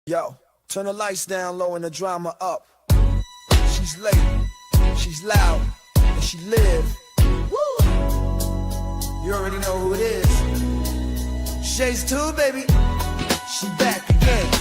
Yo, turn the lights down low and the drama up. She's late, she's loud, and she live. Woo! You already know who it is. Shades 2, baby. She back again.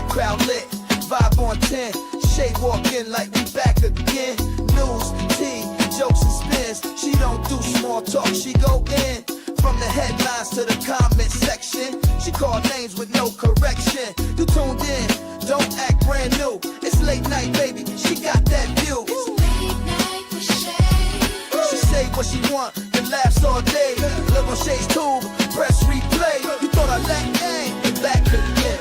Crowd lit, vibe on 10. Shade walk in like we back again. News, tea, jokes and spins. She don't do small talk, she go in. From the headlines to the comment section. She call names with no correction. You tuned in, don't act brand new. It's late night, baby, she got that view. It's late night with Shay. She say what she want, and laughs all day. Live on Shay's tube, press replay. You thought I let game, back again.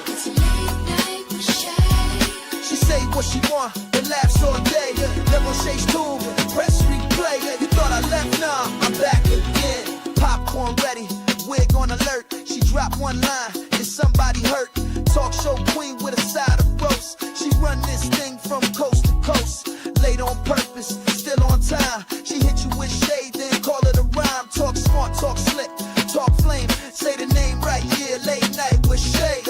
Say what she want, and laughs all day. Never Shay's tube, press replay. You thought I left, nah, I'm back again. Popcorn ready, wig on alert. She dropped one line, is somebody hurt? Talk show queen with a side of roast. She run this thing from coast to coast. Late on purpose, still on time. She hit you with shade, then call it a rhyme. Talk smart, talk slick, talk flame. Say the name right, yeah, late night with Shay.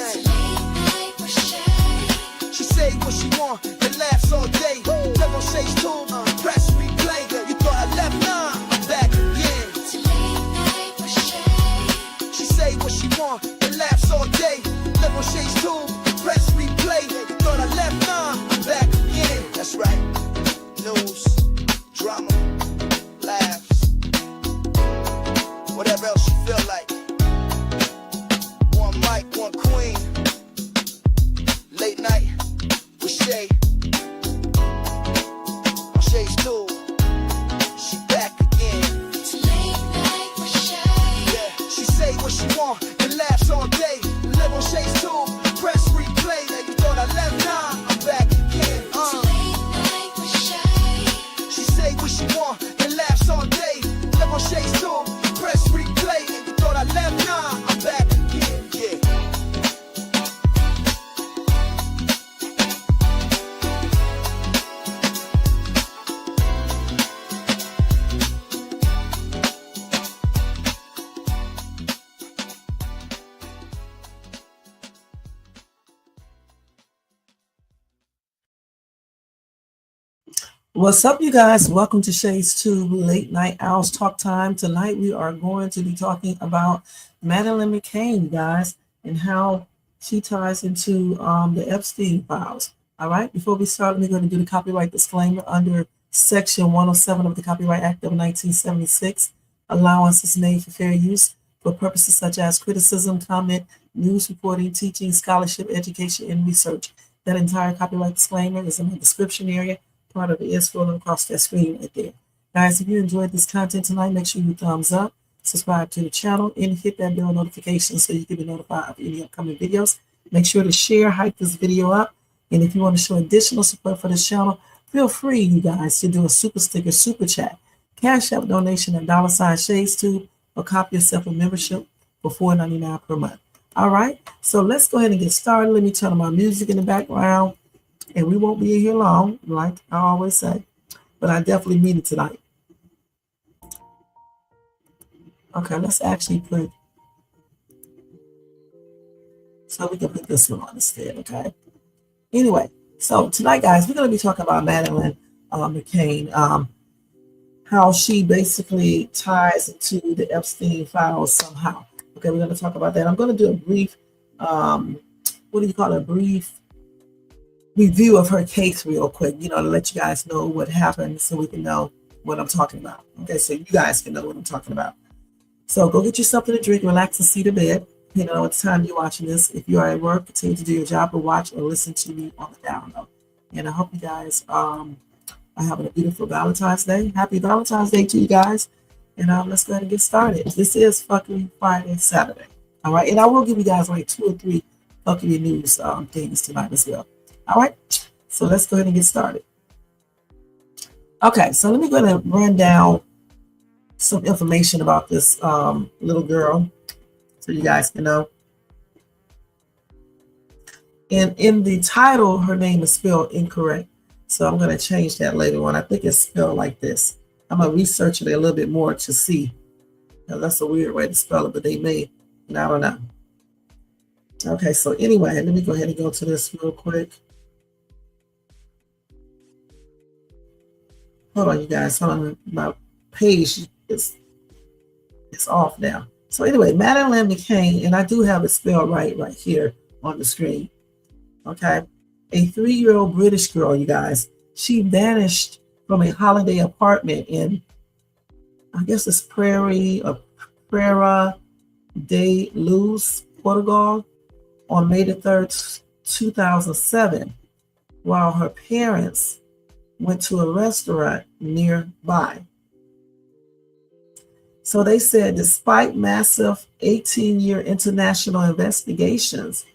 She say what she want and laughs all day. Live on Shay's tube, press replay. You thought I left, nah, I'm back again. It's late night with Shay. She say what she want and laughs all day. Live on Shay's tube, press replay. You thought I left, nah, I'm back again. That's right. News, drama, laughs, whatever else you feel like. One mic, one queen. Late night. Shay, on Shay's tube, she back again. It's late night with Shay. Yeah, she say what she want and laughs all day. Live on Shay's tube, press replay. You thought I left, nah, I'm back again. It's late night with Shay. She say what she want and laughs all day. Live on Shay's tube, press replay. You thought I left, nah, I'm back again. Yeah. What's up, you guys? Welcome to Shay's Tube Late Night Owls Talk Time. Tonight we are going to be talking about Madeline McCann, guys, and how she ties into the Epstein files. All right, before we start, we're going to do the copyright disclaimer under Section 107 of the Copyright Act of 1976. Allowance is made for fair use for purposes such as criticism, comment, news reporting, teaching, scholarship, education, and research. That entire copyright disclaimer is in the description area. Part of it is scrolling across that screen right there. Guys, if you enjoyed this content tonight, make sure you thumbs up, subscribe to the channel, and hit that bell notification so you can be notified of any upcoming videos. Make sure to share, hype this video up. And if you want to show additional support for this channel, feel free, you guys, to do a super sticker, super chat, cash app donation at $ShadesTube, or copy yourself a membership for $4.99 per month. All right, so let's go ahead and get started. Let me turn on my music in the background. And we won't be here long, like I always say, but I definitely mean it tonight. Okay, let's actually put, so we can put this one on instead, okay? Anyway, so tonight, guys, we're going to be talking about Madeline McCann, how she basically ties into the Epstein files somehow. Okay, we're going to talk about that. I'm going to do a brief, a brief review of her case real quick, you know, to let you guys know what happened so we can know what I'm talking about. Okay, so you guys can know what I'm talking about. So go get you something to drink, relax, and see the bed. You know, it's time you're watching this. If you are at work, continue to do your job or watch or listen to me on the download. And I hope you guys are having a beautiful Valentine's Day. Happy Valentine's Day to you guys. And let's go ahead and get started. This is Fuckery Friday, Saturday. All right, and I will give you guys like 2 or 3 fuckery news things tonight as well. All right, so let's go ahead and get started. Okay, so let me go ahead and run down some information about this little girl so you guys can know. And in the title, her name is spelled incorrect. So I'm going to change that later on. I think it's spelled like this. I'm going to research it a little bit more to see. Now, that's a weird way to spell it, but they may. And I don't know. Okay, so anyway, let me go ahead and go to this real quick. Hold on, you guys. Hold on. My page is off now. So anyway, Madeline McCann, and I do have it spelled right here on the screen. Okay. A 3-year-old British girl, you guys. She vanished from a holiday apartment in, I guess it's Praia de Luz, Portugal, on May the 3rd, 2007, while her parents went to a restaurant nearby. So they said, despite massive 18-year international investigations,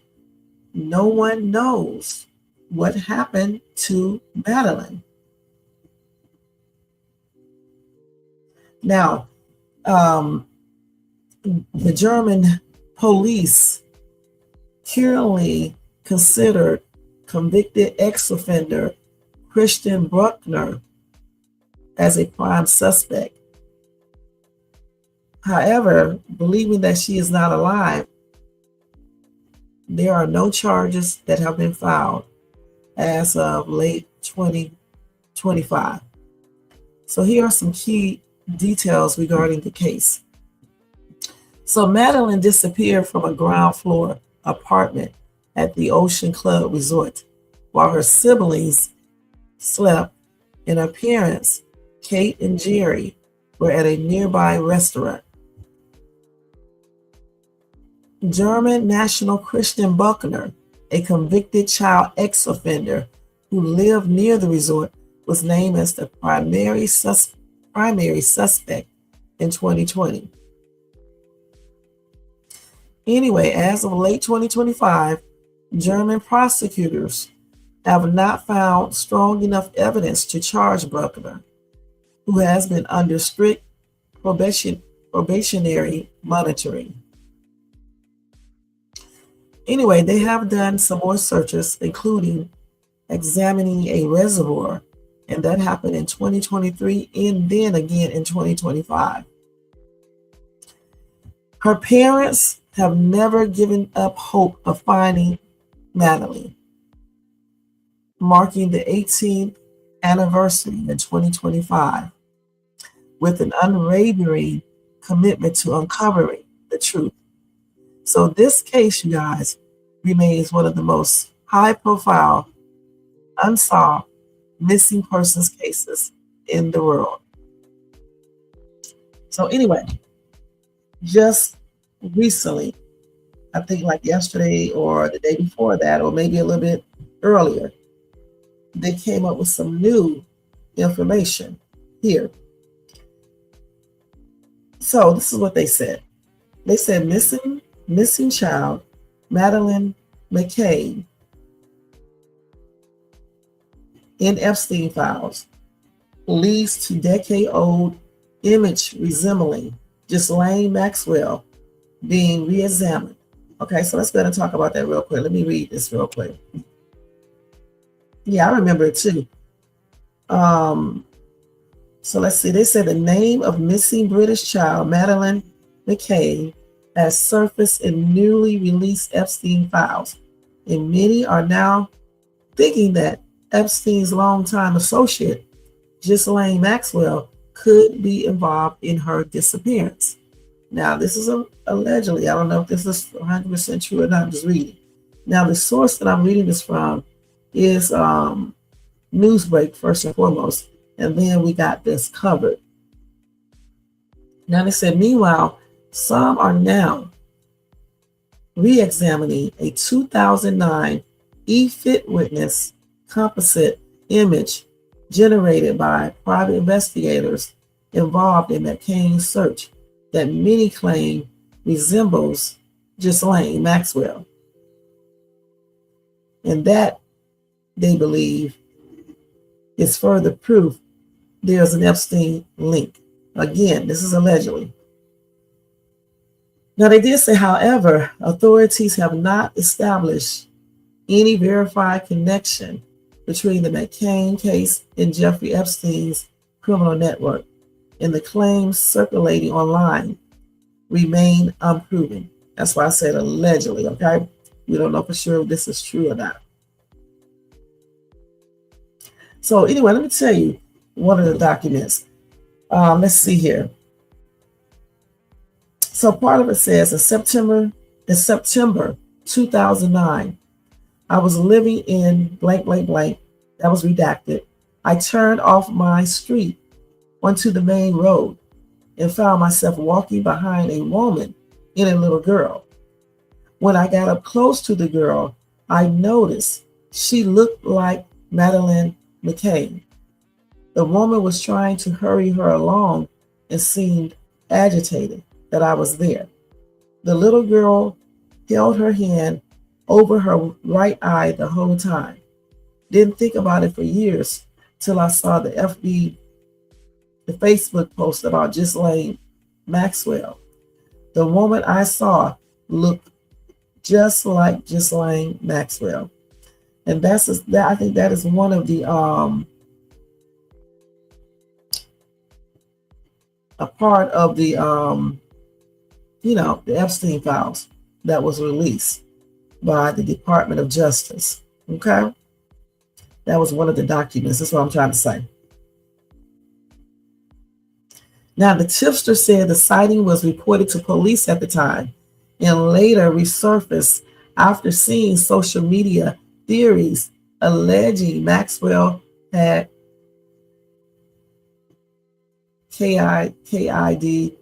no one knows what happened to Madeline. Now, the German police currently considered convicted ex-offender Christian Bruckner as a prime suspect. However, believing that she is not alive, there are no charges that have been filed as of late 2025. So here are some key details regarding the case. So Madeline disappeared from a ground floor apartment at the Ocean Club Resort while her siblings slept, and her parents, Kate and Jerry, were at a nearby restaurant. German national Christian Bruckner, a convicted child ex-offender who lived near the resort, was named as the primary suspect in 2020. Anyway, as of late 2025, German prosecutors have not found strong enough evidence to charge Bruckner, who has been under strict probationary monitoring. Anyway, they have done some more searches, including examining a reservoir, and that happened in 2023 and then again in 2025. Her parents have never given up hope of finding Madeline, marking the 18th anniversary in 2025, with an unwavering commitment to uncovering the truth. So this case, you guys, remains one of the most high-profile, unsolved missing persons cases in the world. So anyway, just recently, I think like yesterday or the day before that, or maybe a little bit earlier, they came up with some new information here. So this is what they said. They said missing child Madeline McCann in Epstein files leads to decade-old image resembling Ghislaine Maxwell being re-examined. Okay, so let's go ahead and talk about that real quick. Let me read this real quick. Yeah, I remember it too. So let's see. They said the name of missing British child Madeline McCann has surfaced in newly released Epstein files, and many are now thinking that Epstein's longtime associate, Ghislaine Maxwell, could be involved in her disappearance. Now, this is allegedly. I don't know if this is 100% true or not. I'm just reading. Now, the source that I'm reading this from is Newsbreak, first and foremost, and then we got this covered. Now, they said, meanwhile, some are now re-examining a 2009 e-fit witness composite image generated by private investigators involved in McCain's search that many claim resembles Ghislaine Maxwell. And that, they believe, is further proof there's an Epstein link. Again, this is allegedly. Now, they did say, however, authorities have not established any verified connection between the McCain case and Jeffrey Epstein's criminal network, and the claims circulating online remain unproven. That's why I said allegedly, okay? We don't know for sure if this is true or not. So anyway, let me tell you one of the documents. Let's see here. So part of it says in September 2009, I was living in blank, blank, blank. That was redacted. I turned off my street onto the main road and found myself walking behind a woman and a little girl. When I got up close to the girl, I noticed she looked like Madeline McCann. The woman was trying to hurry her along and seemed agitated that I was there. The little girl held her hand over her right eye the whole time. Didn't think about it for years till I saw the Facebook post about Ghislaine Maxwell. The woman I saw looked just like Ghislaine Maxwell. And I think that is one of the a part of the the Epstein files that was released by the Department of Justice. Okay? That was one of the documents. That's what I'm trying to say. Now, the tipster said the sighting was reported to police at the time and later resurfaced after seeing social media theories alleging Maxwell had KIDNAPPED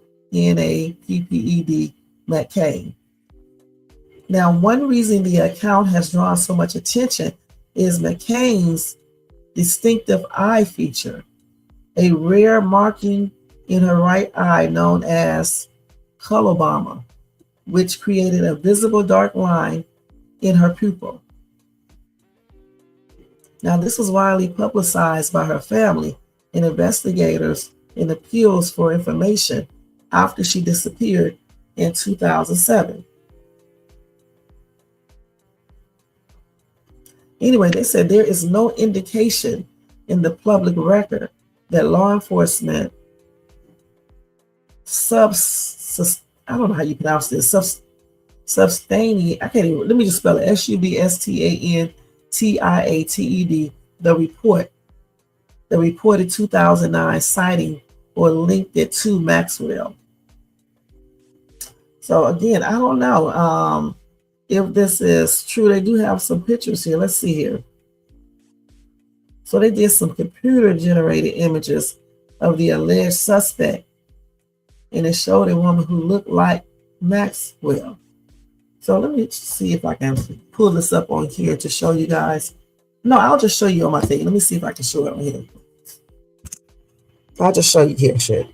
McCain. Now, one reason the account has drawn so much attention is McCain's distinctive eye feature, a rare marking in her right eye known as coloboma, which created a visible dark line in her pupil. Now, this was widely publicized by her family and investigators in appeals for information after she disappeared in 2007. Anyway, they said there is no indication in the public record that law enforcement I don't know how you pronounce this, substantiated, I can't even, let me just spell it, SUBSTANTIATED, the reported 2009 sighting or linked it to Maxwell. So again, I don't know if this is true. They do have some pictures here. Let's see here. So they did some computer generated images of the alleged suspect, and it showed a woman who looked like Maxwell. So let me see if I can pull this up on here to show you guys. No, I'll just show you on my thing. Let me see if I can show it on here. I'll just show you here, shit.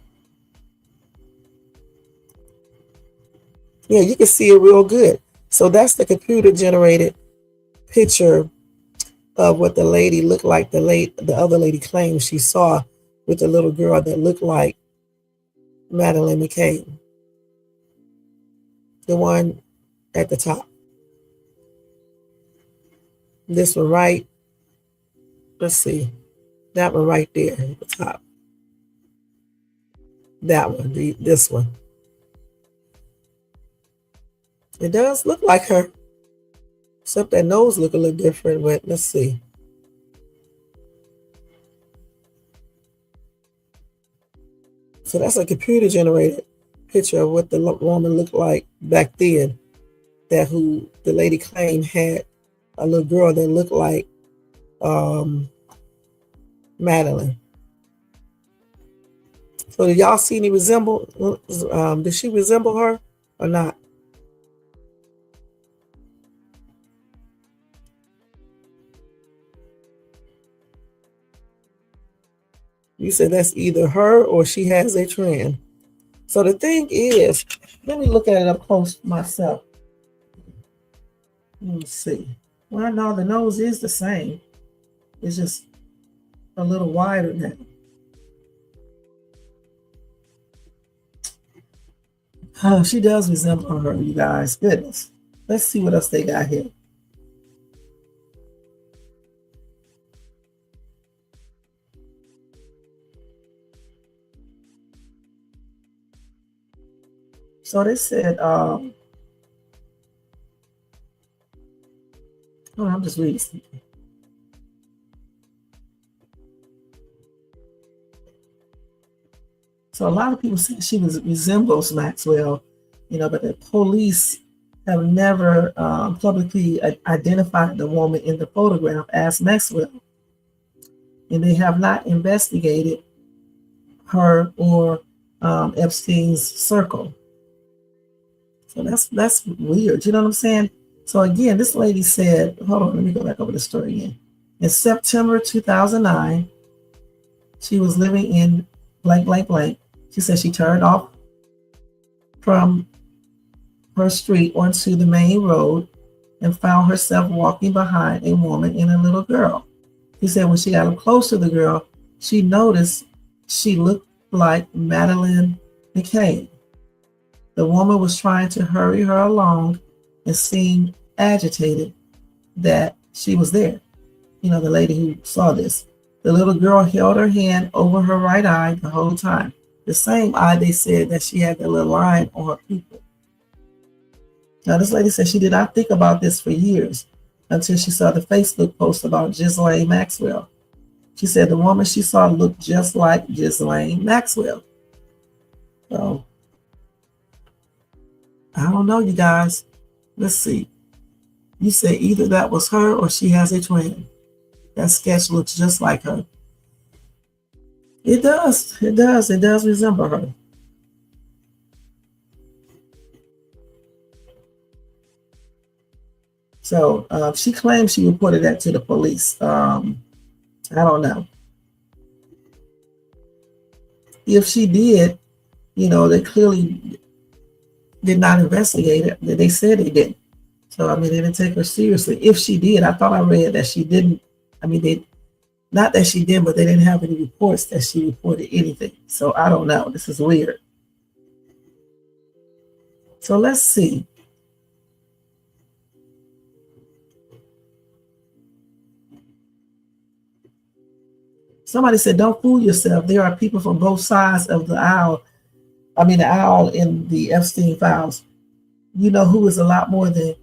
Yeah, you can see it real good. So that's the computer generated picture of what the lady looked like. The other lady claims she saw with the little girl that looked like Madeline McCann. The one at the top. This one right. Let's see. That one right there at the top. That one. This one. It does look like her. Except that nose look a little different, but let's see. So that's a computer generated picture of what the woman looked like back then. That who the lady claimed had a little girl that looked like Madeline. So did y'all see any resemble? Did she resemble her or not? You said that's either her or she has a twin. So the thing is, let me look at it up close myself. Let me see. Well, no, the nose is the same. It's just a little wider now. Oh, she does resemble her, you guys. Goodness. Let's see what else they got here. So they said, oh, I'm just reading something. So a lot of people say she resembles Maxwell, but the police have never publicly identified the woman in the photograph as Maxwell, and they have not investigated her or Epstein's circle. So that's weird. You know what I'm saying? So again, this lady said, hold on, let me go back over the story again. In September 2009, she was living in blank, blank, blank. She said she turned off from her street onto the main road and found herself walking behind a woman and a little girl. She said when she got up close to the girl, she noticed she looked like Madeline McCann. The woman was trying to hurry her along and seemed agitated that she was there. The lady who saw this. The little girl held her hand over her right eye the whole time. The same eye they said that she had the little line on her pupil. Now, this lady said she did not think about this for years until she saw the Facebook post about Ghislaine Maxwell. She said the woman she saw looked just like Ghislaine Maxwell. So, I don't know, you guys. Let's see. You say either that was her or she has a twin. That sketch looks just like her. It does. It does resemble her. So she claims she reported that to the police. I don't know. If she did, they clearly did not investigate it. They said they didn't. So, they didn't take her seriously. If she did, I thought I read that she didn't. Not that she did, but they didn't have any reports that she reported anything. So I don't know. This is weird. So let's see. Somebody said, don't fool yourself. There are people from both sides of the aisle. The aisle in the Epstein files. You know who is a lot more than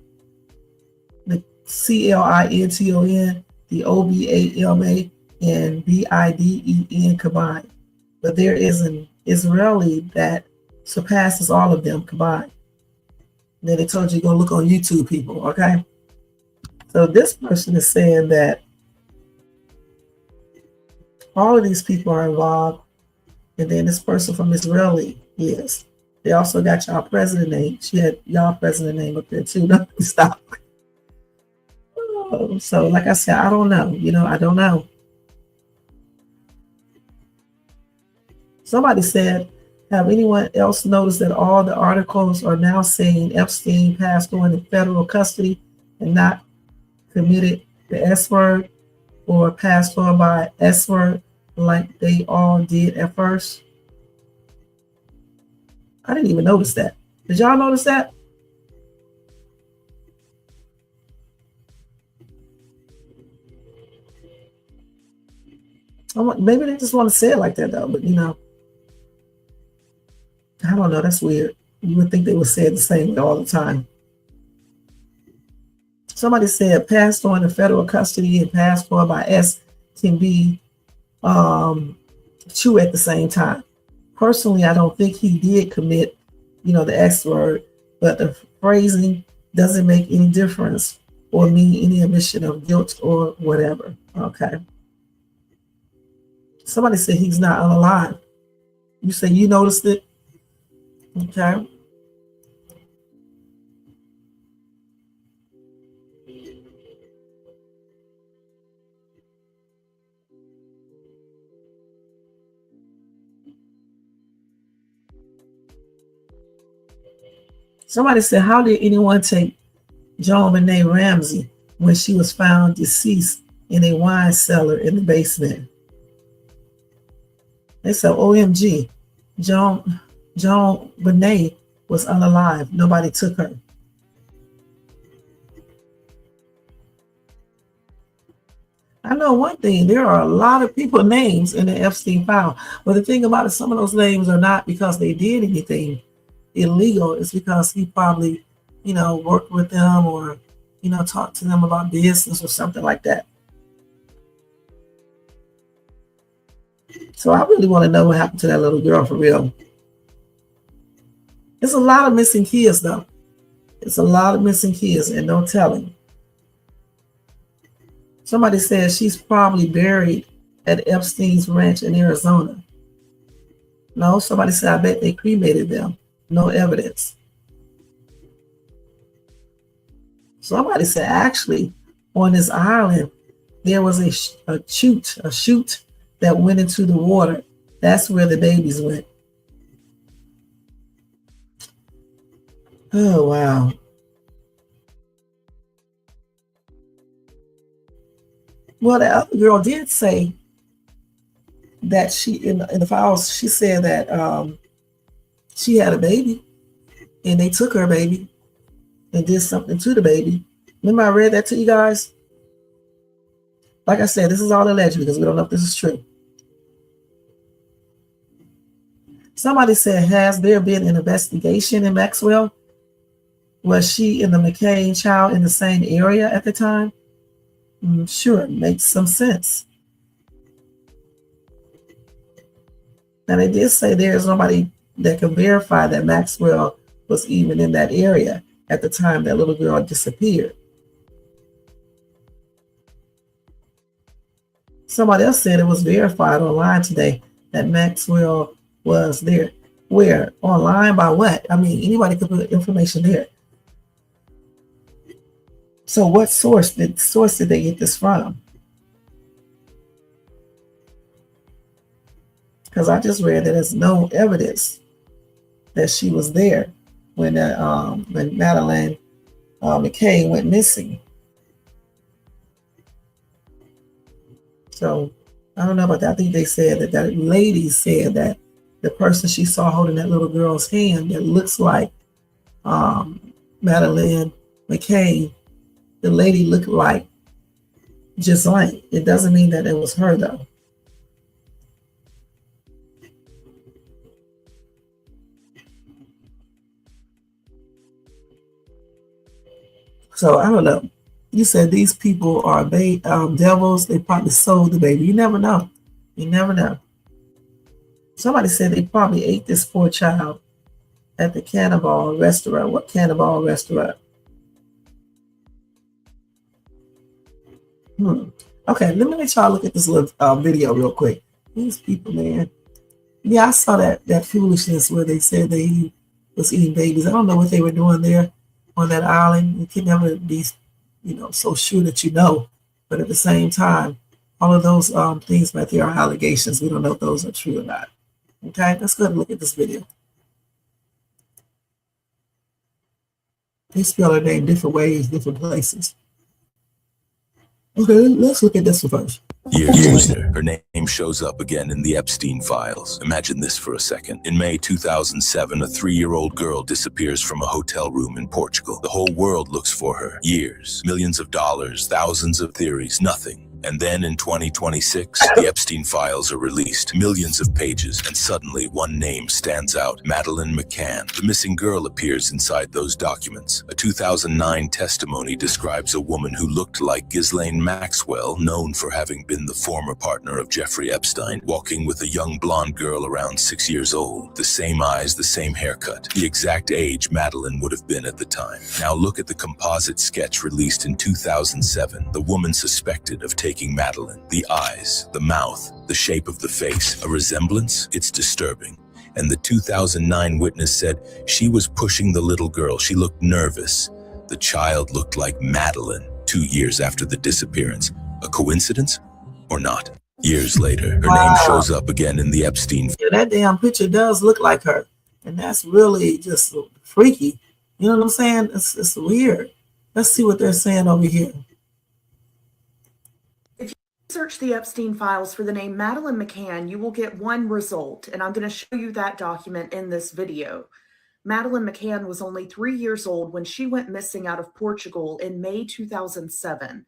the CLINTON, the OBAMA, and BIDEN combined. But there is an Israeli that surpasses all of them combined. And then they told you to go look on YouTube, people, okay? So this person is saying that all of these people are involved, and then this person from Israeli is. They also got y'all president name. She had y'all president name up there too. No, stop. So like I said, I don't know. I don't know. Somebody said, have anyone else noticed that all the articles are now saying Epstein passed on in federal custody and not committed the S word or passed on by S word like they all did at first? I didn't even notice that. Did y'all notice that? Maybe they just want to say it like that though, but I don't know. That's weird. You would think they would say it the same way all the time. Somebody said passed on in federal custody and passed on by S can be true at the same time. Personally, I don't think he did commit, the S word, but the phrasing doesn't make any difference or mean any admission of guilt or whatever. Okay. Somebody said he's not unalive. You say you noticed it? Okay. Somebody said, how did anyone take Joan Benet Ramsey when she was found deceased in a wine cellar in the basement? They said, OMG, Joan Benet was unalive. Nobody took her. I know one thing, there are a lot of people names in the Epstein file, but the thing about it, some of those names are not because they did anything. illegal, it's because he probably, worked with them or, talked to them about business or something like that. So I really want to know what happened to that little girl for real. There's a lot of missing kids, though. It's a lot of missing kids, and no telling. Somebody says she's probably buried at Epstein's ranch in Arizona. No, somebody said, I bet they cremated them. No evidence. Somebody said, actually, on this island, there was a chute that went into the water. That's where the babies went. Oh, wow. Well, the other girl did say that she, in the files, she said that she had a baby and they took her baby and did something to the baby. Remember I read that to you guys? Like I said, this is all alleged because we don't know if this is true. Somebody said, has there been an investigation in Maxwell? Was she and the McCann child in the same area at the time? Sure, makes some sense. Now they did say there's nobody that can verify that Maxwell was even in that area at the time that little girl disappeared. Somebody else said it was verified online today that Maxwell was there. Where? Online by what? I mean, anybody could put information there. So what source did they get this from? Because I just read that there's no evidence that she was there when Madeline McCann went missing. So I don't know about that. I think they said that lady said that the person she saw holding that little girl's hand that looks like Madeline McCann, the lady looked like Ghislaine. It doesn't mean that it was her though. So I don't know. You said these people are devils. They probably sold the baby. You never know. You never know. Somebody said they probably ate this poor child at the Cannibal restaurant. What Cannibal restaurant? Okay, let me let y'all look at this little video real quick. These people, man. Yeah, I saw that foolishness where they said they was eating babies. I don't know what they were doing there on that island. You can never be, so sure that you know. But at the same time, all of those things right there are allegations. We don't know if those are true or not. Okay, let's go ahead and look at this video. They spell her name different ways, different places. Okay, let's look at this one first. Years later, her name shows up again in the Epstein files. Imagine this for a second. In May 2007, a 3-year-old girl disappears from a hotel room in Portugal. The whole world looks for her. Years, millions of dollars, thousands of theories, nothing. And then in 2026, the Epstein files are released, millions of pages, and suddenly one name stands out, Madeline McCann. The missing girl appears inside those documents. A 2009 testimony describes a woman who looked like Ghislaine Maxwell, known for having been the former partner of Jeffrey Epstein, walking with a young blonde girl around 6 years old. The same eyes, the same haircut, the exact age Madeline would have been at the time. Now look at the composite sketch released in 2007. The woman suspected of taking Madeline. The eyes, the mouth, the shape of the face. A resemblance? It's disturbing. And the 2009 witness said she was pushing the little girl. She looked nervous. The child looked like Madeline 2 years after the disappearance. A coincidence or not? Years later, her name shows up again in the Epstein. Yeah, that damn picture does look like her. And that's really just freaky. You know what I'm saying? It's weird. Let's see what they're saying over here. Search the Epstein files for the name Madeline McCann, you will get one result, and I'm going to show you that document in this video. Madeline McCann was only 3 years old when she went missing out of Portugal in May 2007.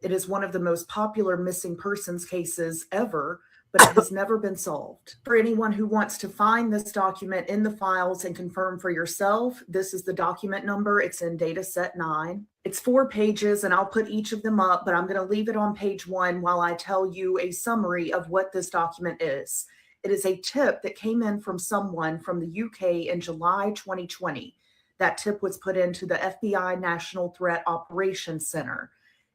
It is one of the most popular missing persons cases ever, but it has never been solved. For anyone who wants to find this document in the files and confirm for yourself, this is the document number. It's in data set 9. It's 4 pages, and I'll put each of them up, but I'm going to leave it on page 1 while I tell you a summary of what this document is. It is a tip that came in from someone from the UK in July 2020. That tip was put into the FBI National Threat Operations Center.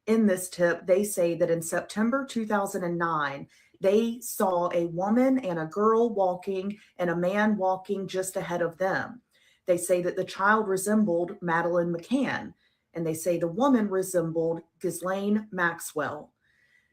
In this tip, they say that in September 2009, they saw a woman and a girl walking and a man walking just ahead of them. They say that the child resembled Madeline McCann, and they say the woman resembled Ghislaine Maxwell.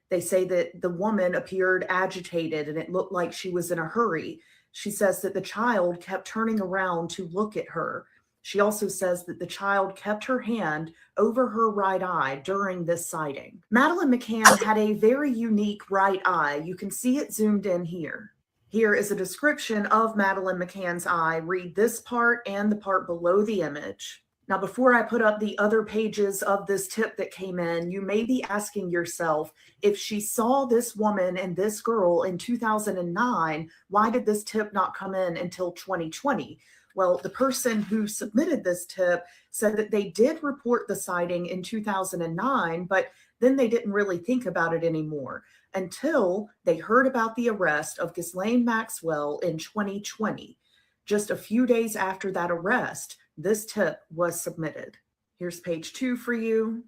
They say that the woman appeared agitated and it looked like she was in a hurry. She says that the child kept turning around to look at her. She also says that the child kept her hand over her right eye during this sighting. Madeline McCann had a very unique right eye. You can see it zoomed in here. Here is a description of Madeline McCann's eye. Read this part and the part below the image. Now, before I put up the other pages of this tip that came in, you may be asking yourself, if she saw this woman and this girl in 2009, why did this tip not come in until 2020? Well, the person who submitted this tip said that they did report the sighting in 2009, but then they didn't really think about it anymore until they heard about the arrest of Ghislaine Maxwell in 2020. Just a few days after that arrest, this tip was submitted. Here's page 2 for you,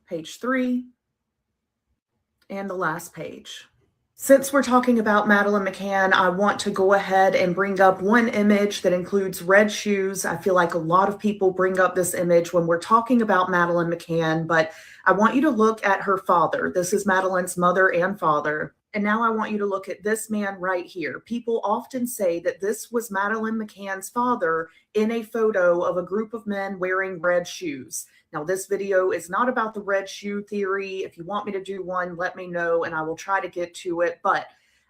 page 3, and the last page. Since we're talking about Madeline McCann, I want to go ahead and bring up one image that includes red shoes. I feel like a lot of people bring up this image when we're talking about Madeline McCann, but I want you to look at her father. This is Madeline's mother and father. And now I want you to look at this man right here. People often say that this was Madeline McCann's father in a photo of a group of men wearing red shoes. Now, this video is not about the red shoe theory. If you want me to do one, let me know and I will try to get to it. But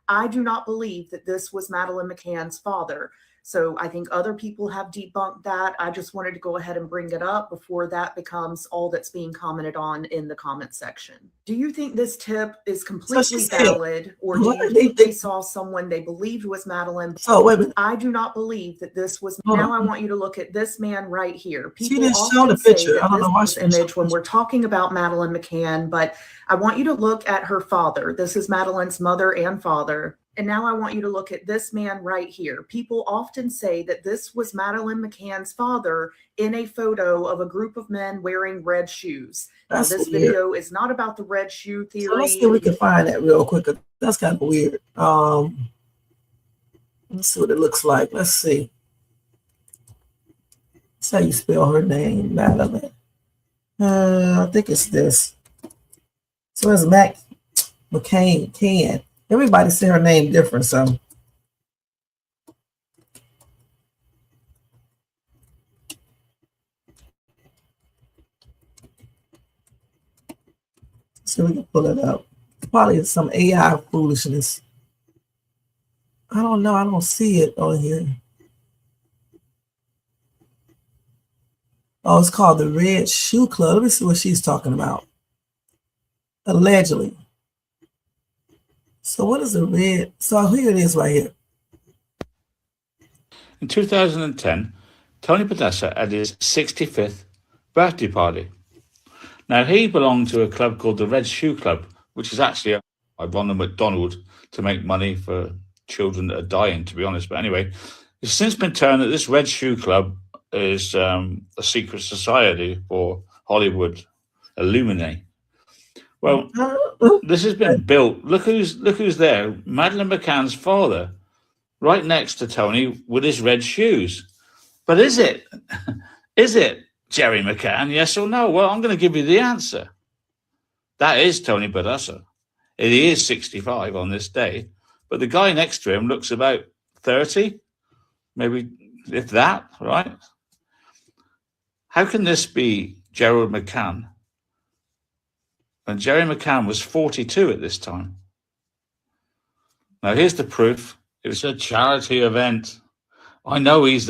I do not believe that this was Madeline McCann's father. So I think other people have debunked that. I just wanted to go ahead and bring it up before that becomes all that's being commented on in the comment section. Do you think this tip is completely valid, or do you think they saw someone they believed was Madeline? So wait a minute. I do not believe that this was. Hold now on. I want you to look at this man right here. She People didn't show often the say picture. that I don't know why this she didn't show image when the we're talking about Madeline McCann, but I want you to look at her father. This is Madeline's mother and father. And now I want you to look at this man right here. People often say that this was Madeline McCann's father in a photo of a group of men wearing red shoes. Now, this video is not about the red shoe theory. So let's see if we can find that real quick. That's kind of weird. Let's see what it looks like. Let's see. That's how you spell her name, Madeline. I think it's this. So it's McCann. Everybody say her name different, so. So we can pull it up. Probably some AI foolishness. I don't know. I don't see it on here. Oh, it's called the Red Shoe Club. Let me see what she's talking about. Allegedly. So what is the red? So here it is right here. In 2010, Tony Podesta had his 65th birthday party. Now, he belonged to a club called the Red Shoe Club, which is actually I run a McDonald's to make money for children that are dying, to be honest. But anyway, it's since been turned that this Red Shoe Club is a secret society for Hollywood illuminae. Well, this has been built. Look who's there. Madeline McCann's father, right next to Tony with his red shoes. But is it Jerry McCann? Yes or no? Well, I'm going to give you the answer. That is Tony Podesta. He is 65 on this day, but the guy next to him looks about 30, maybe if that, right? How can this be Gerald McCann? And Jerry McCann was 42 at this time. Now, here's the proof. It was a charity event. I know he's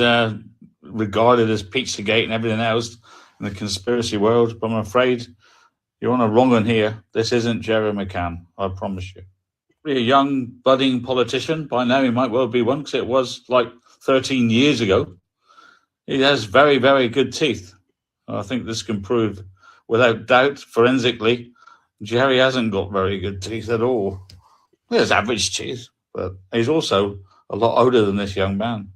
regarded as Pizzagate and everything else in the conspiracy world, but I'm afraid you're on a wrong one here. This isn't Jerry McCann, I promise you. be a young, budding politician. By now, he might well be one because it was like 13 years ago. He has very, very good teeth. I think this can prove without doubt, forensically, Jerry hasn't got very good teeth at all. He has average teeth, but he's also a lot older than this young man.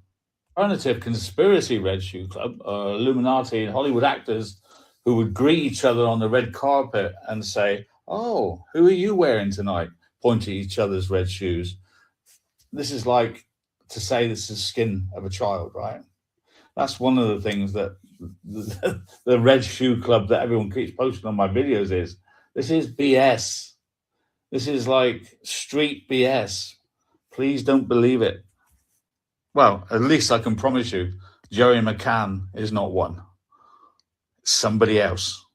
Alternative conspiracy Red Shoe Club, Illuminati and Hollywood actors who would greet each other on the red carpet and say, "Oh, who are you wearing tonight?" Point at each other's red shoes. This is like to say this is skin of a child, right? That's one of the things that the Red Shoe Club that everyone keeps posting on my videos is. This is BS. This is like street BS. Please don't believe it. Well, at least I can promise you, Jerry McCann is not one. It's somebody else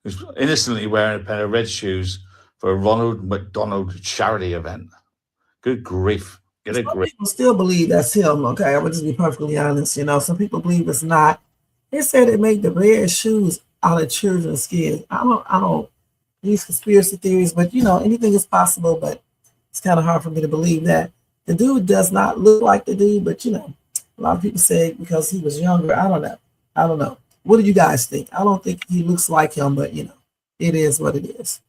who's innocently wearing a pair of red shoes for a Ronald McDonald charity event. Good grief. Get a Some grip. people still believe that's him, okay? I would just be perfectly honest. Some people believe it's not. They said they make the red shoes out of children's skin. I don't use conspiracy theories, but anything is possible, but it's kind of hard for me to believe that. The dude does not look like the dude, but a lot of people say because he was younger. I don't know. What do you guys think? I don't think he looks like him, but it is what it is.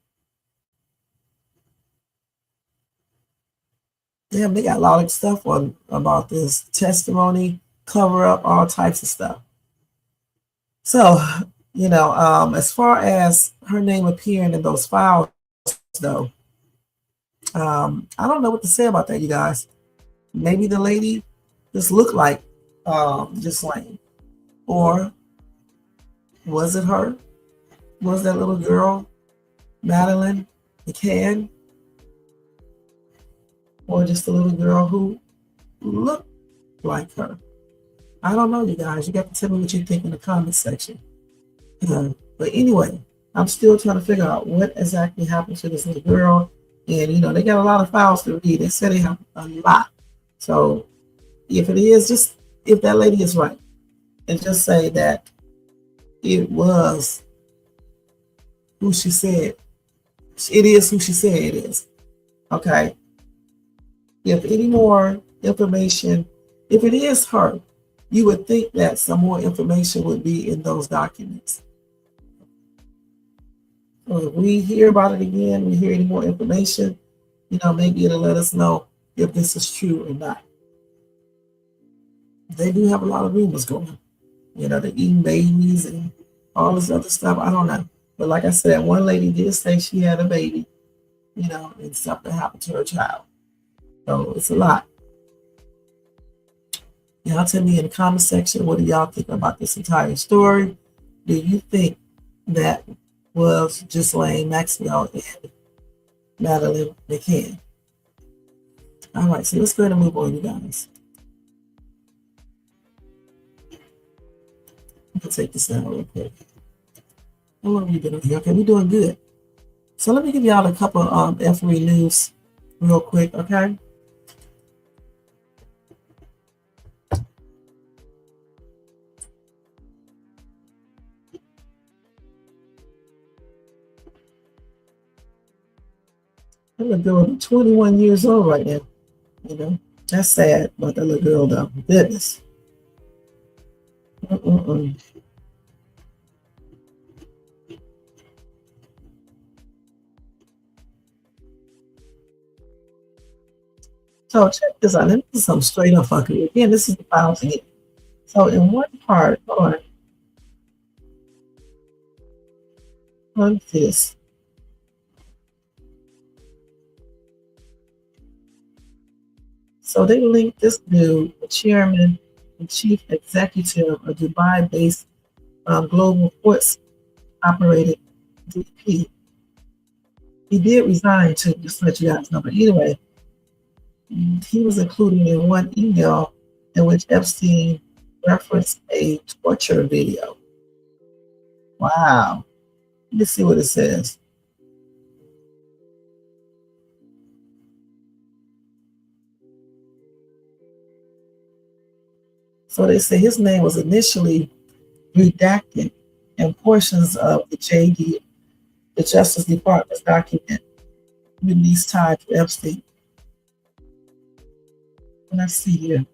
Damn, they got a lot of stuff on about this testimony, cover up, all types of stuff. So, as far as her name appearing in those files, though, I don't know what to say about that, you guys. Maybe the lady just looked like Ghislaine. Or was it her? Was that little girl, Madeline McCann? Or just a little girl who looked like her? I don't know, you guys. You got to tell me what you think in the comment section. But anyway, I'm still trying to figure out what exactly happened to this little girl. And, they got a lot of files to read. They said they have a lot. So if it is, if that lady is right, and just say that it was who she said. It is who she said it is. Okay. If any more information, if it is her, you would think that some more information would be in those documents. So if we hear about it again, we hear any more information, maybe it'll let us know if this is true or not. They do have a lot of rumors going. They're eating babies and all this other stuff. I don't know. But like I said, one lady did say she had a baby, and something happened to her child. So it's a lot. Y'all tell me in the comment section, what do y'all think about this entire story? Do you think that was Ghislaine Maxwell and Madeline McCann? All right, so let's go ahead and move on, you guys. I'm gonna take this down real quick. How long have we been on here? Okay, we're doing good. So let me give y'all a couple of F3 news real quick, okay? That little girl is 21 years old right now. That's sad about that little girl, though. Goodness. So check this out. This is some straight up fuckery. Again, this is the files again. So in one part, on this. So they linked this dude, the chairman and chief executive of Dubai-based global ports operated DP. He did resign too, just to let you guys know. But anyway, he was included in one email in which Epstein referenced a torture video. Wow. Let's see what it says. So they say his name was initially redacted and portions of the JD, the Justice Department's document released tied to Epstein Let's see here.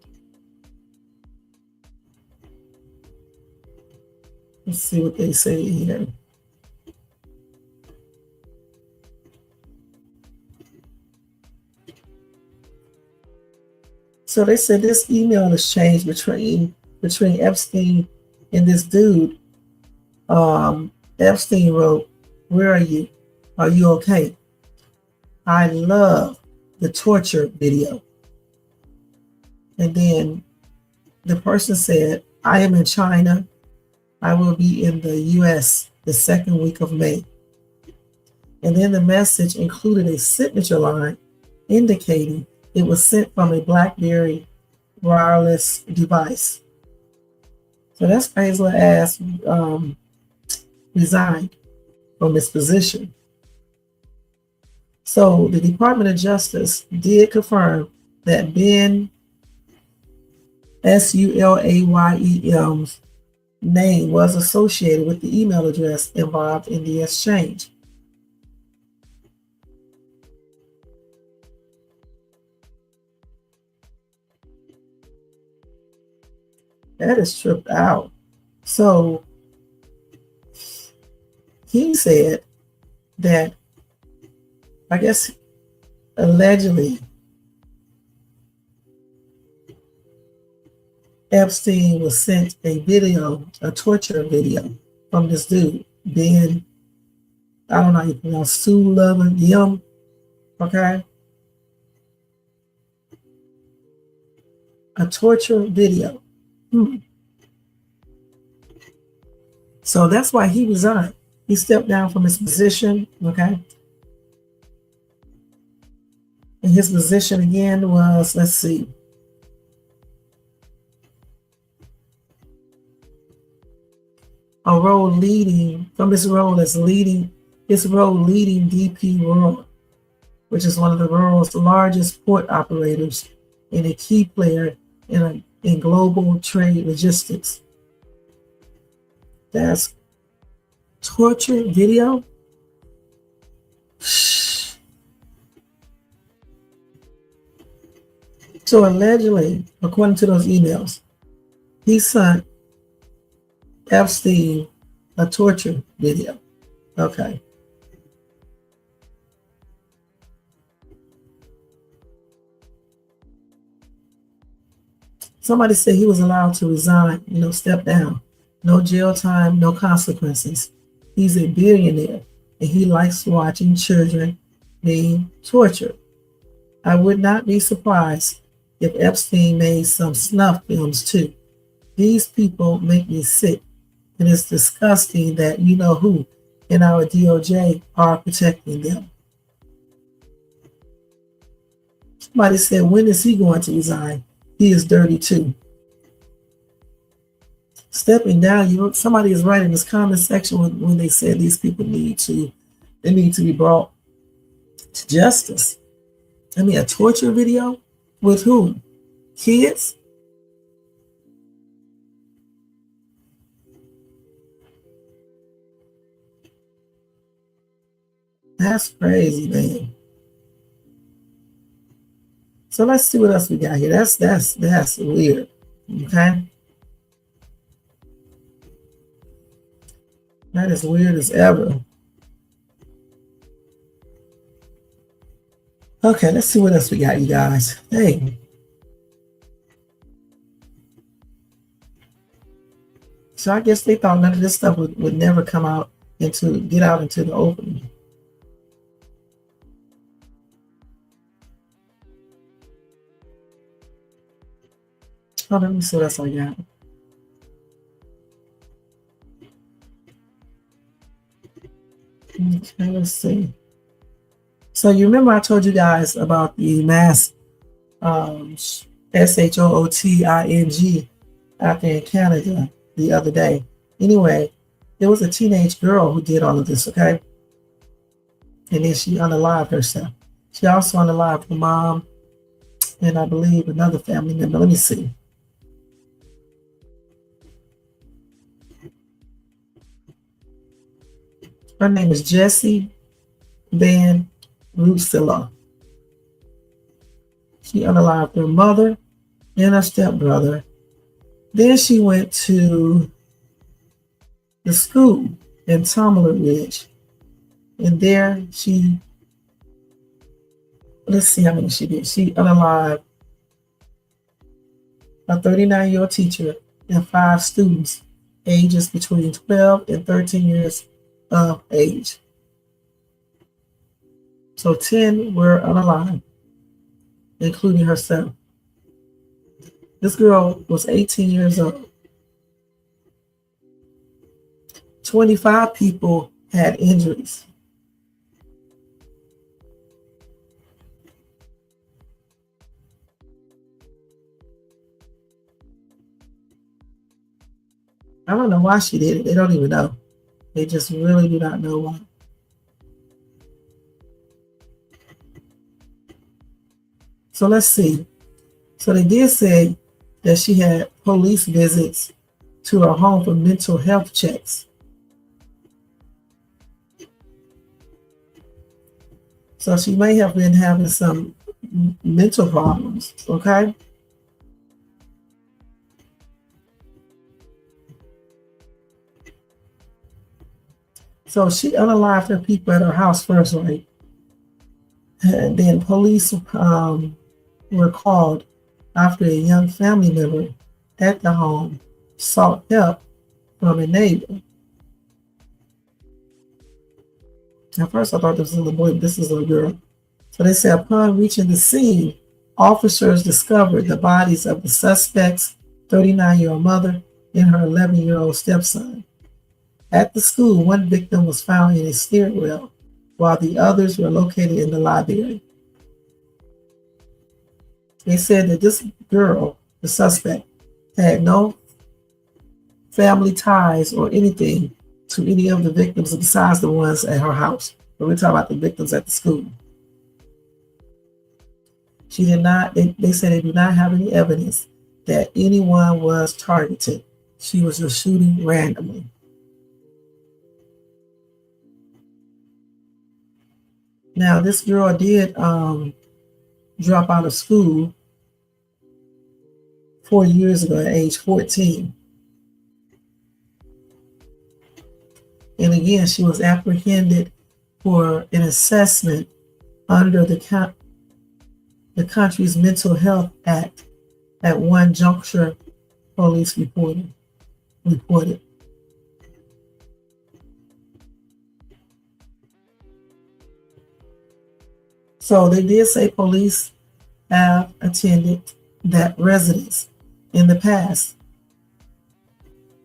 Let's see what they say here. So they said this email exchange between Epstein and this dude. Epstein wrote, "Where are you? Are you okay? I love the torture video." And then the person said, "I am in China. I will be in the US the second week of May." And then the message included a signature line indicating it was sent from a BlackBerry wireless device. So that's Angela ass resigned from his position. So the Department of Justice did confirm that Ben Sulayem's name was associated with the email address involved in the exchange. That is tripped out. So he said that, I guess, allegedly, Epstein was sent a video, a torture video from this dude, Ben, I don't know how you pronounce, Sulayem, okay? A torture video. So that's why he resigned. He stepped down from his position, okay? And his position again was, let's see, a role leading, from his role as leading, leading DP World, which is one of the world's largest port operators and a key player in global trade logistics. That's torture video. So allegedly, according to those emails, he sent Epstein a torture video. Okay. Somebody said he was allowed to resign, step down. No jail time, no consequences. He's a billionaire and he likes watching children being tortured. I would not be surprised if Epstein made some snuff films too. These people make me sick, and it's disgusting that you know who in our DOJ are protecting them. Somebody said, when is he going to resign? He is dirty too. Stepping down, somebody is right in this comment section when they said these people need to be brought to justice. I mean, a torture video with whom? Kids? That's crazy, man. So let's see what else we got here. That's weird. Okay. That is weird as ever. Okay, let's see what else we got, you guys. Hey. So I guess they thought none of this stuff would never get out into the open. Oh, let me see what else I got. Okay, let's see. So you remember I told you guys about the mass SHOOTING out there in Canada the other day. Anyway, there was a teenage girl who did all of this, okay? And then she unalived herself. She also unalived her mom and I believe another family member. Let me see. Her name is Jessie Van Rusilla. She unalived her mother and her stepbrother. Then she went to the school in Tumbler Ridge. And there let's see how many she did. She unalived a 39-year-old teacher and 5 students, ages between 12 and 13 years of age. So 10 were unalived, including herself. This girl was 18 years old. 25 people had injuries. I don't know why she did it. They don't even know. They just really do not know why. So let's see. So they did say that she had police visits to her home for mental health checks. So she may have been having some mental problems, okay? So she unalived her people at her house first, right? And then police were called after a young family member at the home sought help from a neighbor. At first I thought this was a boy, but this is a girl. So they said upon reaching the scene, officers discovered the bodies of the suspect's 39-year-old mother and her 11-year-old stepson. At the school, one victim was found in a stairwell, while the others were located in the library. They said that this girl, the suspect, had no family ties or anything to any of the victims besides the ones at her house. But we're talking about the victims at the school. She did not, they said they do not have any evidence that anyone was targeted. She was just shooting randomly. Now, this girl did drop out of school 4 years ago at age 14. And again, she was apprehended for an assessment under the country's Mental Health Act at one juncture, police reported. So they did say police have attended that residence in the past,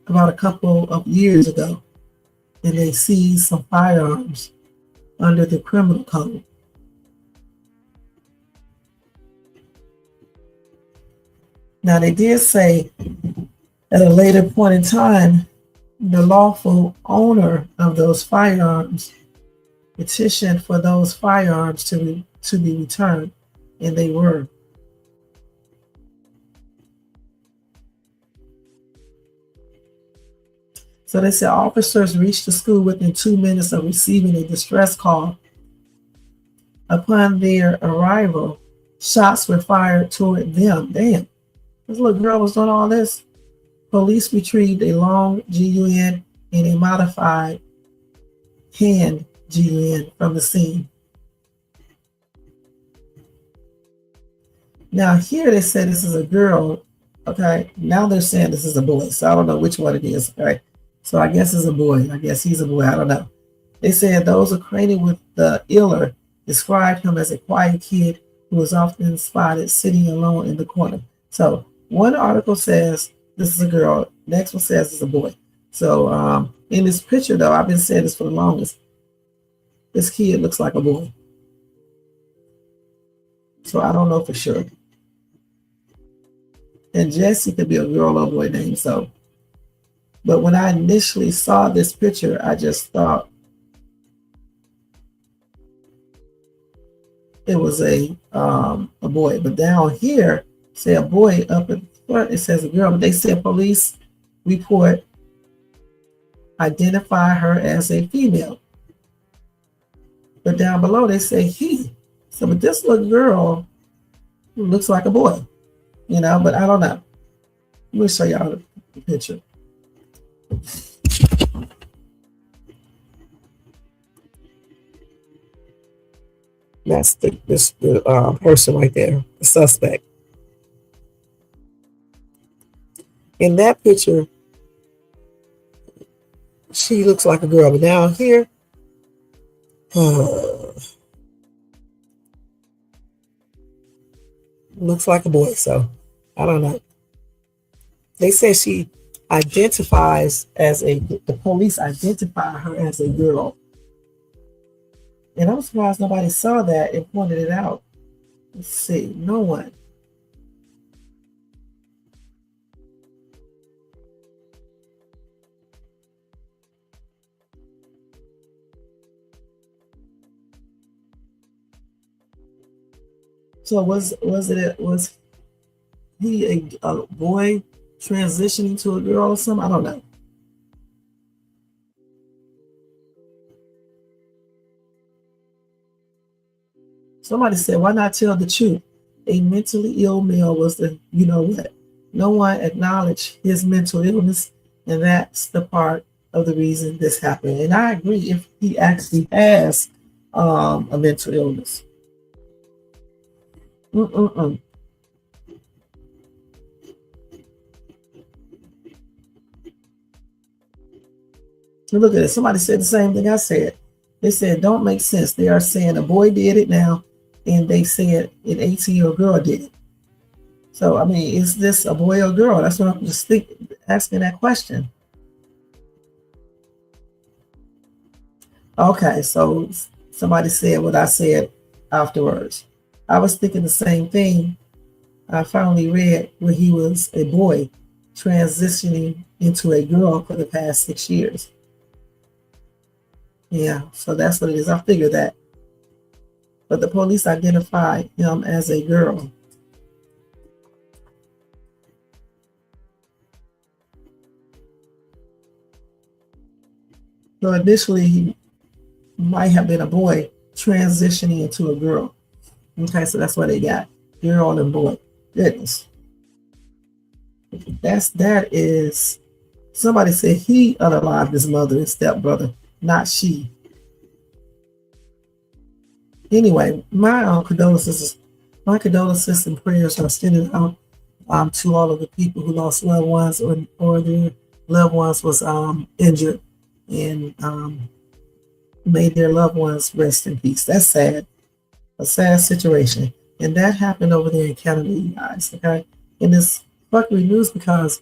about a couple of years ago, and they seized some firearms under the criminal code. Now they did say at a later point in time, the lawful owner of those firearms petitioned for those firearms to be returned, and they were. So they said officers reached the school within 2 minutes of receiving a distress call. Upon their arrival, shots were fired toward them. Damn, this little girl was doing all this. Police retrieved a long GUN and a modified hand GUN from the scene. Now here they said this is a girl, okay? Now they're saying this is a boy, so I don't know which one it is, right? So I guess it's a boy. I guess he's a boy. I don't know. They said those acquainted with the Iller described him as a quiet kid who was often spotted sitting alone in the corner. So one article says this is a girl. Next one says it's a boy. So in this picture, though, I've been saying this for the longest. This kid looks like a boy. So I don't know for sure. And Jesse could be a girl or boy name. So, but when I initially saw this picture, I just thought it was a boy. But down here, say a boy up in front, it says a girl. But they said police report identify her as a female. But down below, they say he. So, but this little girl looks like a boy. but I don't know. Let me show y'all the picture. That's the person right there, the suspect. In that picture, she looks like a girl, but down here, looks like a boy. So I don't know. They say she identifies as the police identify her as a girl. And I'm surprised nobody saw that and pointed it out. Let's see, no one. So was he a boy transitioning to a girl or something? I don't know. Somebody said, why not tell the truth? A mentally ill male was the, you know what? No one acknowledged his mental illness, and that's the part of the reason this happened. And I agree if he actually has a mental illness. Look at it. Somebody said the same thing I said. They said, don't make sense. They are saying a boy did it now, and they said an 18-year-old girl did it. So, I mean, is this a boy or girl? That's what I'm just asking that question. Okay, so somebody said what I said afterwards. I was thinking the same thing. I finally read where he was a boy transitioning into a girl for the past 6 years. Yeah, so that's what it is. I figured that. But the police identified him as a girl. So initially, he might have been a boy transitioning into a girl. Okay, so that's what they got. Girl and boy. Goodness. That is, somebody said he unalived his mother and stepbrother, not she. Anyway, my condolences and prayers are extended out to all of the people who lost loved ones or their loved ones was injured and made their loved ones rest in peace. That's sad. A sad situation. And that happened over there in Canada, you guys, okay? And it's fuckery news because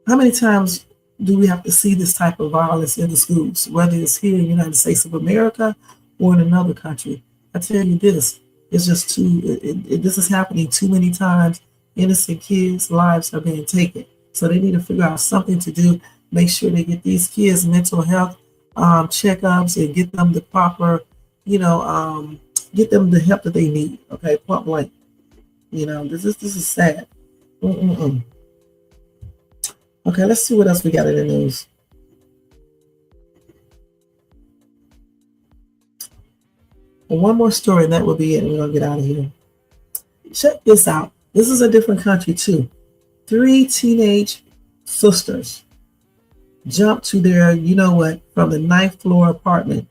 how many times do we have to see this type of violence in the schools, whether it's here in the United States of America or in another country? I tell you this, it's just this is happening too many times. Innocent kids' lives are being taken. So they need to figure out something to do, make sure they get these kids mental health checkups and get them the proper, get them the help that they need. Okay, point blank. This is sad. Okay, let's see what else we got in the news. And one more story, and that will be it. And we're gonna get out of here. Check this out. This is a different country too. 3 teenage sisters jumped to their, from the 9th floor apartment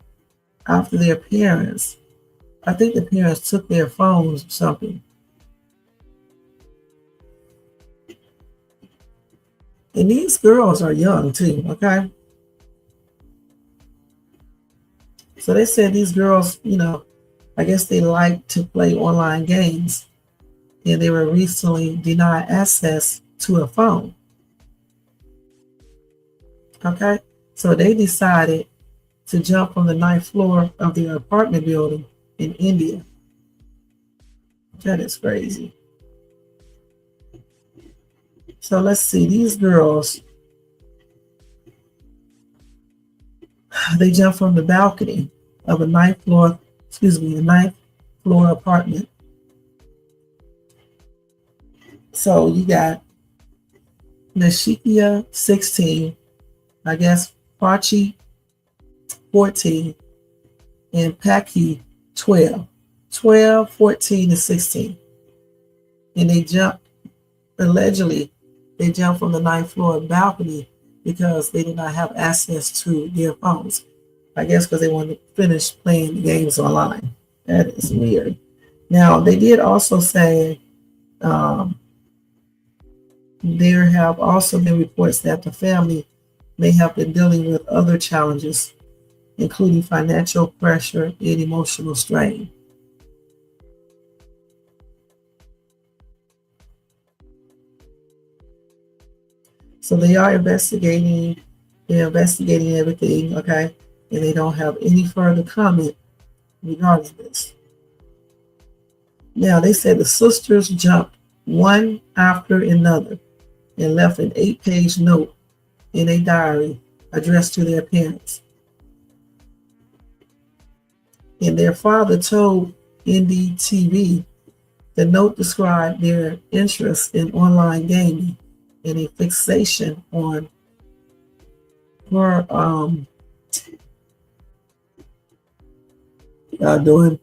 after their parents. I think the parents took their phones or something. And these girls are young too, okay? So they said these girls, I guess they like to play online games. And they were recently denied access to a phone. Okay? So they decided to jump from the 9th floor of their apartment building in India. That is crazy. So let's see, these girls, they jumped from the balcony of a 9th floor apartment. So you got Nashikia, 16, I guess Prachi, 14, and Paki, 12. 12, 14, and 16. And they jumped allegedly they jumped from the ninth floor balcony because they did not have access to their phones. I guess because they wanted to finish playing the games online. That is weird. Now, they did also say there have also been reports that the family may have been dealing with other challenges, including financial pressure and emotional strain. So they are investigating. They're investigating everything, okay? And they don't have any further comment regarding this. Now, they said the sisters jumped one after another and left an 8-page note in a diary addressed to their parents. And their father told NDTV the note described their interest in online gaming and a fixation on doing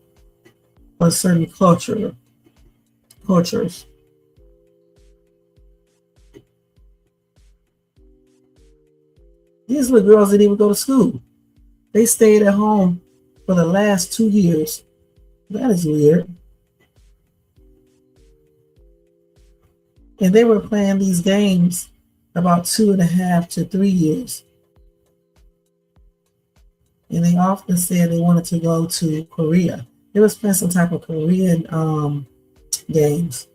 a certain cultures. These little girls didn't even go to school. They stayed at home for the last 2 years. That is weird. And they were playing these games about 2.5 to 3 years. And they often said they wanted to go to Korea. They was playing some type of Korean games.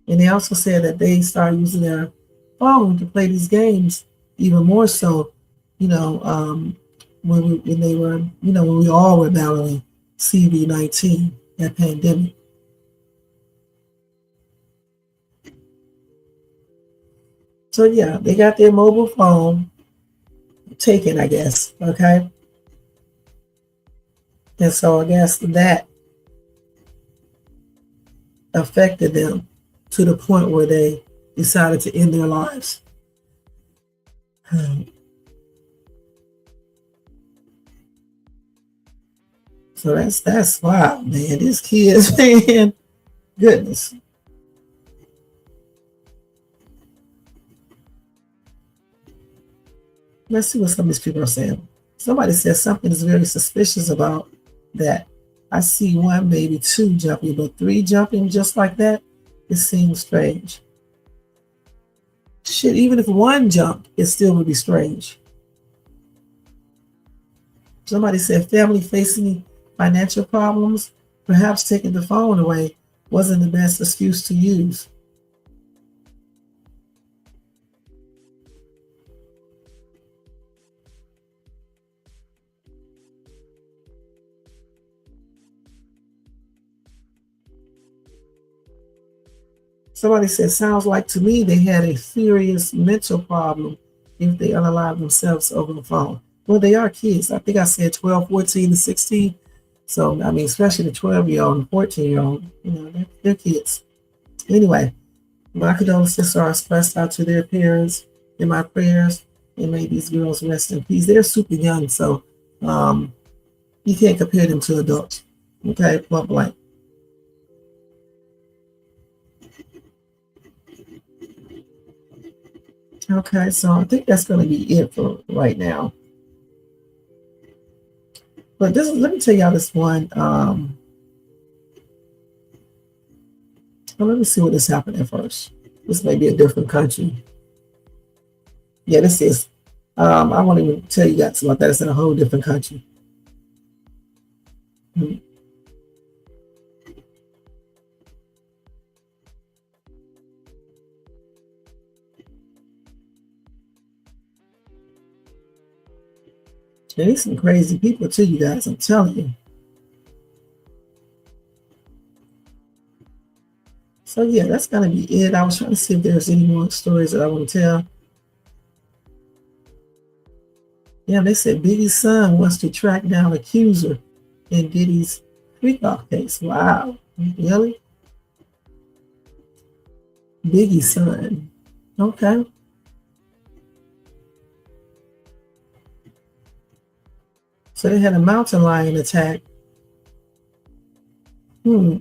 And they also said that they started using their phone to play these games even more so, when we all were battling CV-19, that pandemic. So yeah, they got their mobile phone taken, I guess, okay? And so I guess that affected them to the point where they decided to end their lives. So that's wild, man. These kids, man, goodness. Let's see what some of these people are saying. Somebody says something is very suspicious about that. I see 1, maybe 2 jumping, but 3 jumping just like that, it seems strange. Shit, even if 1 jumped, it still would be strange. Somebody said family facing financial problems, perhaps taking the phone away wasn't the best excuse to use. Somebody said, sounds like to me they had a serious mental problem if they unalive themselves over the phone. Well, they are kids. I think I said 12, 14, and 16. So, I mean, especially the 12-year-old and 14-year-old, they're kids. Anyway, my condolences are expressed out to their parents in my prayers, and may these girls rest in peace. They're super young, so you can't compare them to adults. Okay, point blank. Okay, so I think that's going to be it for right now. But let me tell y'all this one. Let me see what is happening first. This may be a different country. Yeah, this is. I won't even tell you guys about that. It's in a whole different country. There's some crazy people too, you guys, I'm telling you. So yeah, that's gonna be it. I was trying to see if there's any more stories that I want to tell. Yeah, they said Biggie's son wants to track down accuser in Diddy's freak-off case. Wow, really? Biggie's son. Okay. So they had a mountain lion attack Hmm.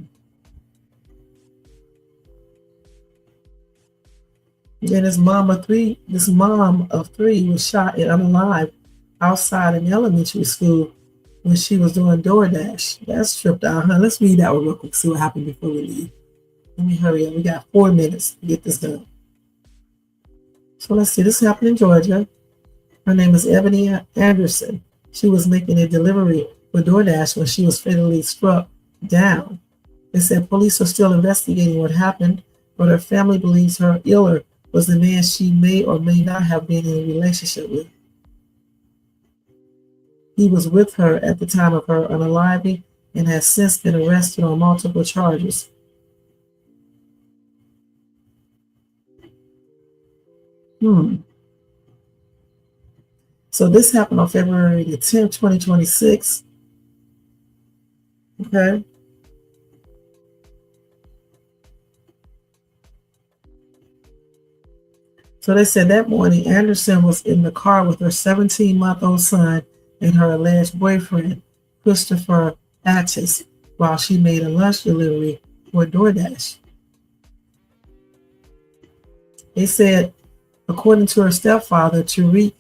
Then this mom of three was shot and unalive outside an elementary school when she was doing DoorDash. That's tripped out, huh? Let's read that one real quick, see what happened before we leave. Let me hurry up. We got 4 minutes to get this done. So let's see. This happened in Georgia. Her name is Ebony Anderson. She was making a delivery for DoorDash when she was fatally struck down. They said police are still investigating what happened, but her family believes her killer was the man she may or may not have been in a relationship with. He was with her at the time of her unaliving and has since been arrested on multiple charges. So this happened on February the 10th, 2026. Okay. So they said that morning, Anderson was in the car with her 17-month-old son and her alleged boyfriend, Christopher Attis, while she made a lunch delivery for DoorDash. They said, according to her stepfather, Tariq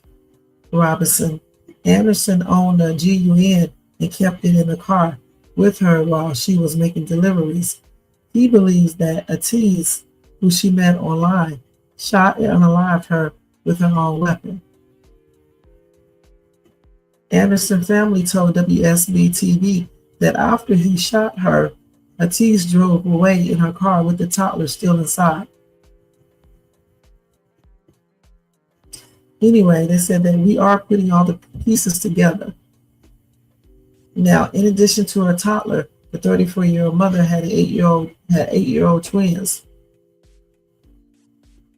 Robinson, Anderson owned a GUN and kept it in the car with her while she was making deliveries. He believes that Attis, who she met online, shot and unalived her with her own weapon. Anderson family told WSB-TV that after he shot her, Attis drove away in her car with the toddler still inside. Anyway, they said that we are putting all the pieces together. Now, in addition to her toddler, the 34-year-old mother had 8-year-old twins.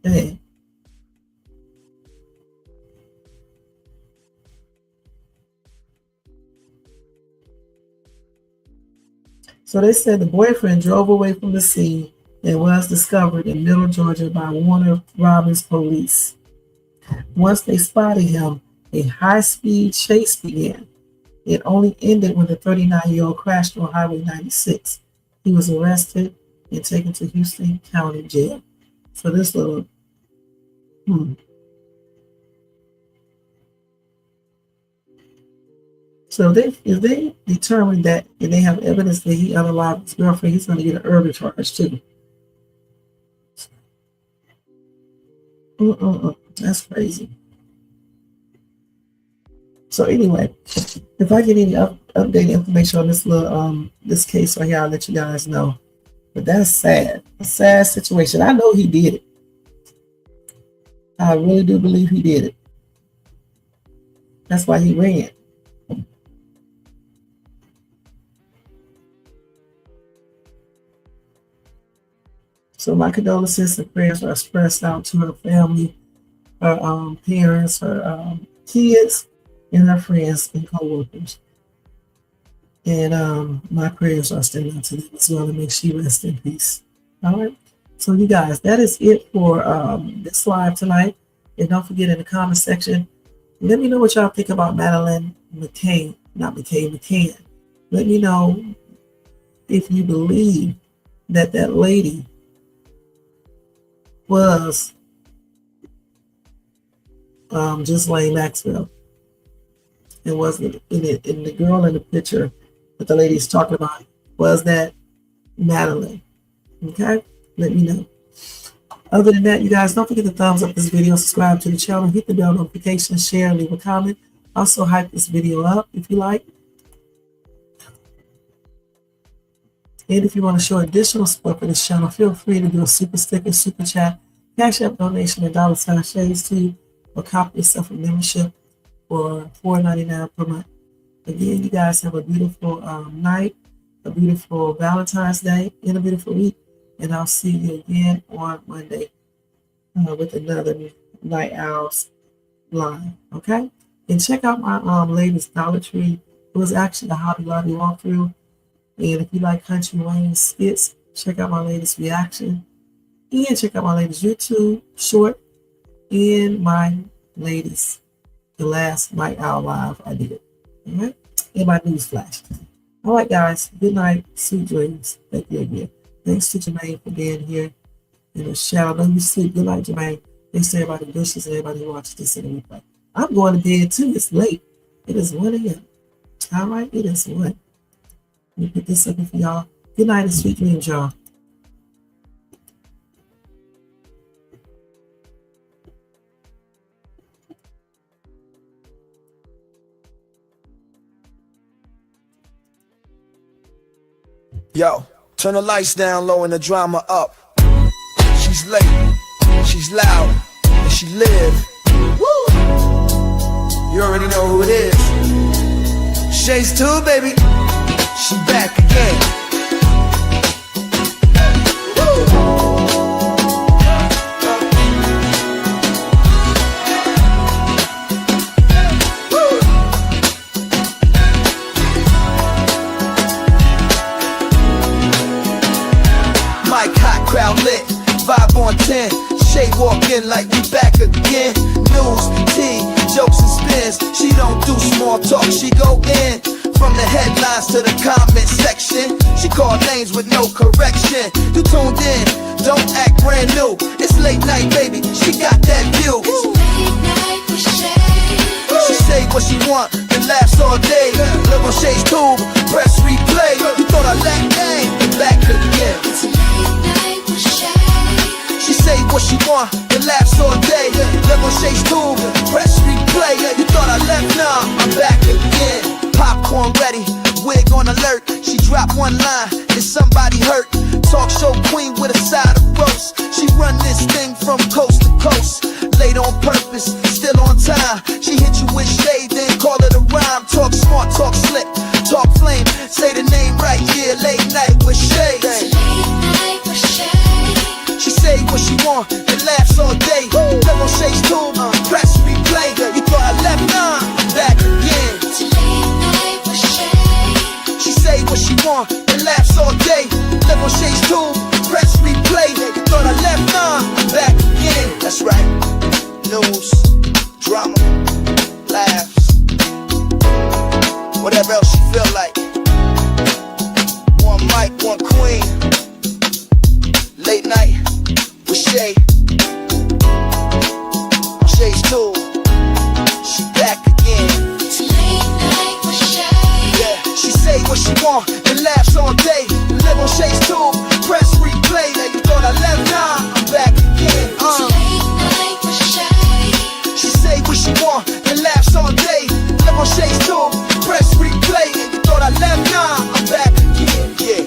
Dang. So they said the boyfriend drove away from the scene and was discovered in Middle Georgia by Warner Robins police. Once they spotted him, a high-speed chase began. It only ended when the 39-year-old crashed on Highway 96. He was arrested and taken to Houston County Jail. So this little, So if they determine that and they have evidence that he unalived his girlfriend, he's going to get an urban charge too. That's crazy. So anyway, if I get any updated information on this little this case right here, I'll let you guys know. But that's sad. A sad situation. I know he did it. I really do believe he did it. That's why he ran. So my condolences and prayers are expressed out to her family, her parents, her kids, and her friends and co-workers. And my prayers are extended out to them as well, to make she rest in peace. All right. So you guys, that is it for this live tonight. And don't forget, in the comment section, let me know what y'all think about Madeline McCann. Let me know if you believe that that lady was Ghislaine Maxwell. It wasn't in the girl in the picture that the lady's talking about. Was that Madeline? Okay, let me know. Other than that, you guys, don't forget to thumbs up this video, subscribe to the channel, hit the bell notification, share, leave a comment. Also, hype this video up if you like. And if you want to show additional support for this channel, feel free to do a super sticker, super chat, cash app donation, and $ shades to you, or copy yourself a membership for $4.99 per month. Again, you guys have a beautiful night, a beautiful Valentine's Day, and a beautiful week. And I'll see you again on Monday with another Night Owls live. Okay? And check out my latest Dollar Tree. It was actually a Hobby Lobby walkthrough. And if you like Country Wayne skits, check out my latest reaction. And check out my latest YouTube short and my latest, the last Night Owl live I did. All right? And my news flash. All right, guys. Good night. Sweet dreams. Thank you again. Thanks to Jermaine for being here in the shadow. Let me sleep. Good night, Jermaine. Thanks to everybody who wishes and everybody who watches this in the replay. I'm going to bed too. It's late. It is 1 a.m. All right, it is 1. Let me put this up for y'all. Good night and sweet dreams, y'all. Yo, turn the lights down low and the drama up. She's late, she's loud, and she live. Woo! You already know who it is. Shades 2, baby. She back again. Mic hot, crowd lit, vibe on 10. Shay walk in like we back again. News, tea, jokes and spins. She don't do small talk, she go in. From the headlines to the comment section, she call names with no correction. You tuned in, don't act brand new. It's late night, baby, she got that view. Late night with Shay. She say what she want and laughs all day. Live on Shay's tube, press replay. You thought I lacked name, back again. It's late night with Shay. She say what she want and laughs all day. Live on Shay's tube, press replay. You thought I left, nah, I'm back again. Popcorn ready, wig on alert. She dropped one line, is somebody hurt? Talk show queen with a side of roast. She run this thing from coast to coast. Late on purpose, still on time. She hit you with shade, then call it a rhyme. Talk smart, talk slick, talk flame. Say the name right, yeah, late night with Shay. Late night with Shay. She say what she want and laughs all day. Live on Shay's tube, press replay. You thought I left, nah, I'm back again. It's late night with Shay. She say what she want and laughs all day. Live on Shay's tube, press replay. You thought I left, nah, I'm back again. That's right. News, drama, laughs, whatever else you feel like. One mic, one queen. Late night with Shay. On Shay's tube, she back again. It's late night with Shay. Yeah, she say what she want and laughs all day. Live on Shay's tube, press replay. You thought I left, nah, I'm back again. It's late night with Shay. She say what she want and laughs all day. Live on Shay's tube, press replay. You thought I left, nah, I'm back again. Yeah.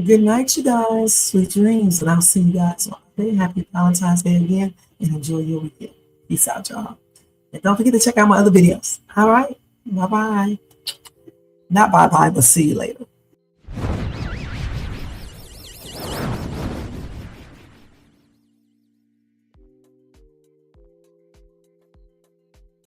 Good night, you guys. Sweet dreams. And I'll see you guys on Monday. Happy Valentine's Day again. And enjoy your weekend. Peace out, y'all. And don't forget to check out my other videos. All right. Bye-bye. Not bye-bye, but see you later.